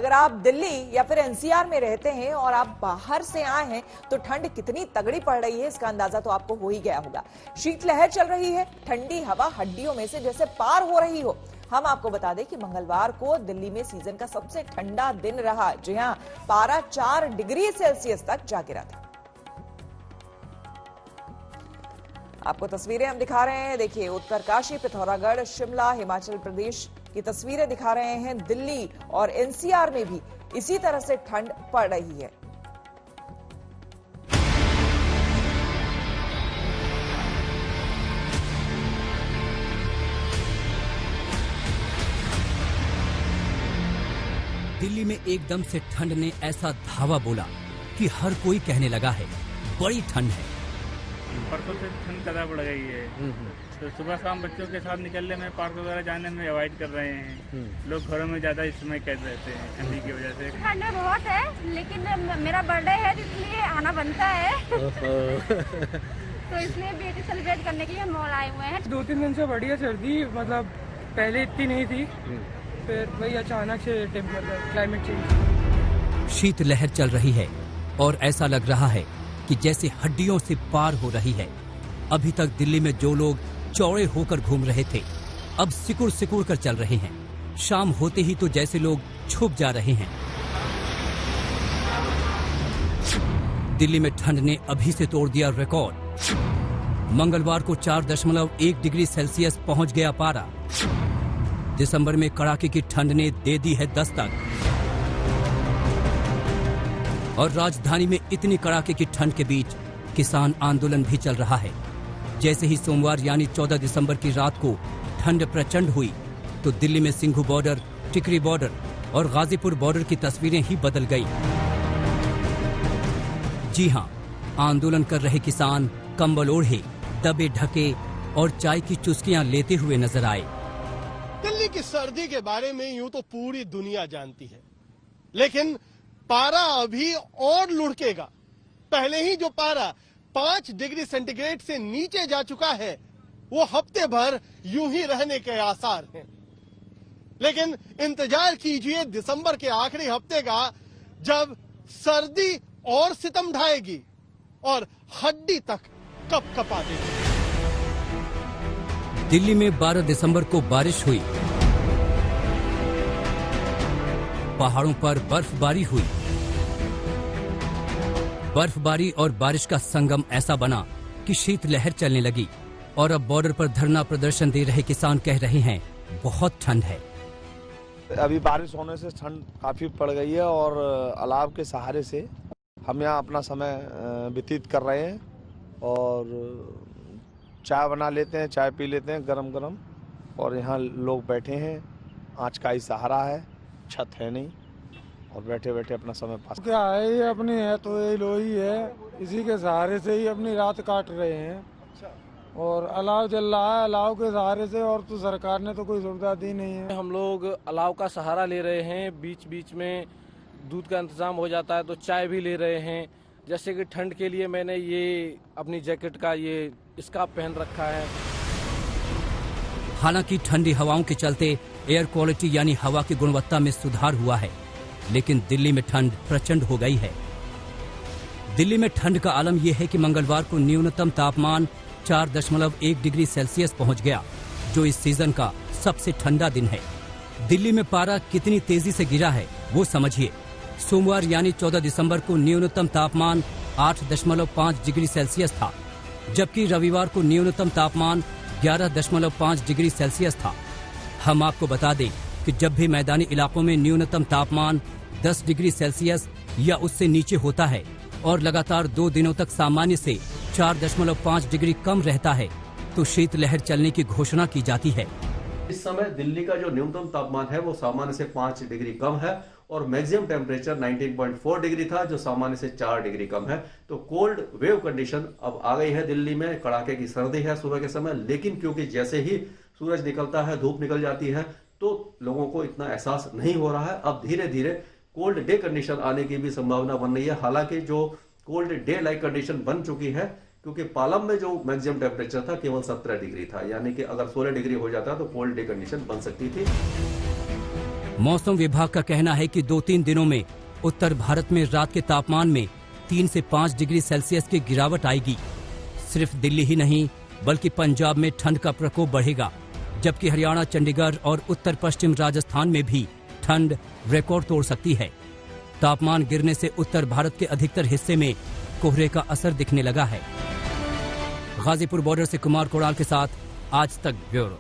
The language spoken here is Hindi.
अगर आप दिल्ली या फिर एनसीआर में रहते हैं और आप बाहर से आए हैं तो ठंड कितनी तगड़ी पड़ रही है इसका अंदाजा तो आपको हो ही गया होगा। शीतलहर चल रही है, ठंडी हवा हड्डियों में से जैसे पार हो रही हो। हम आपको बता दें कि मंगलवार को दिल्ली में सीजन का सबसे ठंडा दिन रहा। जी हां, पारा 4 डिग्री सेल्सियस तक जा गिरा था। आपको तस्वीरें हम दिखा रहे हैं, देखिए उत्तरकाशी, पिथौरागढ़, शिमला, हिमाचल प्रदेश की तस्वीरें दिखा रहे हैं। दिल्ली और एनसीआर में भी इसी तरह से ठंड पड़ रही है। दिल्ली में एकदम से ठंड ने ऐसा धावा बोला कि हर कोई कहने लगा है बड़ी ठंड है। परसों से ठंड ज्यादा बढ़ गई है, तो सुबह शाम बच्चों के साथ निकलने में, पार्क वगैरह जाने में अवॉइड कर रहे हैं। लोग घरों में ज्यादा इस समय कैद रहते हैं ठंडी की वजह से। ठंड बहुत है, लेकिन मेरा बर्थडे है इसलिए आना बनता है। तो इसलिए बेटी सेलिब्रेट करने के लिए मॉल आए हुए हैं। 2-3 दिन से बढ़िया सर्दी, मतलब पहले इतनी नहीं थी, फिर वही अचानक से टेम्परेचर क्लाइमेट चेंज। शीतलहर चल रही है और ऐसा लग रहा है कि जैसे हड्डियों से पार हो रही है। अभी तक दिल्ली में जो लोग चौड़े होकर घूम रहे थे अब सिकुड़ सिकुड़ कर चल रहे हैं। शाम होते ही तो जैसे लोग छुप जा रहे हैं। दिल्ली में ठंड ने अभी से तोड़ दिया रिकॉर्ड। मंगलवार को 4.1 डिग्री सेल्सियस पहुंच गया पारा। दिसंबर में कड़ाके की ठंड ने दे दी है दस्तक। और राजधानी में इतनी कड़ाके की ठंड के बीच किसान आंदोलन भी चल रहा है। जैसे ही सोमवार यानी 14 दिसंबर की रात को ठंड प्रचंड हुई तो दिल्ली में सिंघू बॉर्डर, टिकरी बॉर्डर और गाजीपुर बॉर्डर की तस्वीरें ही बदल गई। जी हां, आंदोलन कर रहे किसान कंबल ओढ़े, दबे ढके और चाय की चुस्कियां लेते हुए नजर आए। दिल्ली की सर्दी के बारे में यूं तो पूरी दुनिया जानती है, लेकिन पारा अभी और लुढ़केगा। पहले ही जो पारा 5 डिग्री सेंटीग्रेड से नीचे जा चुका है वो हफ्ते भर यूं ही रहने के आसार हैं। लेकिन इंतजार कीजिए दिसंबर के आखिरी हफ्ते का, जब सर्दी और सितम ढाएगी और हड्डी तक कपकपा देगी। दिल्ली में 12 दिसंबर को बारिश हुई, पहाड़ों पर बर्फबारी हुई। बर्फबारी और बारिश का संगम ऐसा बना कि शीतलहर चलने लगी और अब बॉर्डर पर धरना प्रदर्शन दे रहे किसान कह रहे हैं बहुत ठंड है। अभी बारिश होने से ठंड काफी पड़ गई है और अलाव के सहारे से हम यहाँ अपना समय व्यतीत कर रहे हैं और चाय बना लेते हैं, चाय पी लेते हैं गरम गरम। और यहाँ लोग बैठे हैं, आँच का ही सहारा है, छत है नहीं, और बैठे बैठे अपना समय पास। क्या है, ये अपनी है तो ये लोही है, इसी के सहारे से ही अपनी रात काट रहे हैं। और अलाव चल रहा है अलाव के सहारे से, और तो सरकार ने तो कोई सुविधा दी नहीं है। हम लोग अलाव का सहारा ले रहे हैं, बीच बीच में दूध का इंतजाम हो जाता है तो चाय भी ले रहे हैं। जैसे कि ठंड के लिए मैंने ये अपनी जैकेट का ये स्कार्फ पहन रखा है। हालांकि ठंडी हवाओं के चलते एयर क्वालिटी यानी हवा की गुणवत्ता में सुधार हुआ है, लेकिन दिल्ली में ठंड प्रचंड हो गई है। दिल्ली में ठंड का आलम यह है कि मंगलवार को न्यूनतम तापमान 4.1 डिग्री सेल्सियस पहुंच गया, जो इस सीजन का सबसे ठंडा दिन है। दिल्ली में पारा कितनी तेजी से गिरा है वो समझिए। सोमवार यानी 14 दिसंबर को न्यूनतम तापमान 8.5 डिग्री सेल्सियस था, जबकि रविवार को न्यूनतम तापमान 11.5 डिग्री सेल्सियस था। हम आपको बता दें कि जब भी मैदानी इलाकों में न्यूनतम तापमान 10 डिग्री सेल्सियस या उससे नीचे होता है और लगातार 2 दिनों तक सामान्य से 4.5 डिग्री कम रहता है तो शीतलहर चलने की घोषणा की जाती है। इस समय दिल्ली का जो न्यूनतम तापमान है वो सामान्य से 5 डिग्री कम है और मैक्सिमम टेम्परेचर 19.4 डिग्री था, जो सामान्य से 4 डिग्री कम है। तो कोल्ड वेव कंडीशन अब आ गई है दिल्ली में। कड़ाके की सर्दी है सुबह के समय, लेकिन क्योंकि जैसे ही सूरज निकलता है, धूप निकल जाती है, तो लोगों को इतना एहसास नहीं हो रहा है। अब धीरे धीरे कोल्ड डे कंडीशन आने की भी संभावना बन रही है। हालांकि जो कोल्ड डे लाइक कंडीशन बन चुकी है, क्योंकि पालम में जो मैक्सिमम टेम्परेचर था केवल 17 डिग्री था, यानी कि अगर 16 डिग्री हो जाता तो कोल्ड डे कंडीशन बन सकती थी। मौसम विभाग का कहना है कि 2-3 दिनों में उत्तर भारत में रात के तापमान में 3 से 5 डिग्री सेल्सियस की गिरावट आएगी। सिर्फ दिल्ली ही नहीं बल्कि पंजाब में ठंड का प्रकोप बढ़ेगा, जबकि हरियाणा, चंडीगढ़ और उत्तर पश्चिम राजस्थान में भी ठंड रिकॉर्ड तोड़ सकती है। तापमान गिरने से उत्तर भारत के अधिकतर हिस्से में कोहरे का असर दिखने लगा है। गाजीपुर बॉर्डर से कुमार कोड़ाल के साथ आज तक ब्यूरो।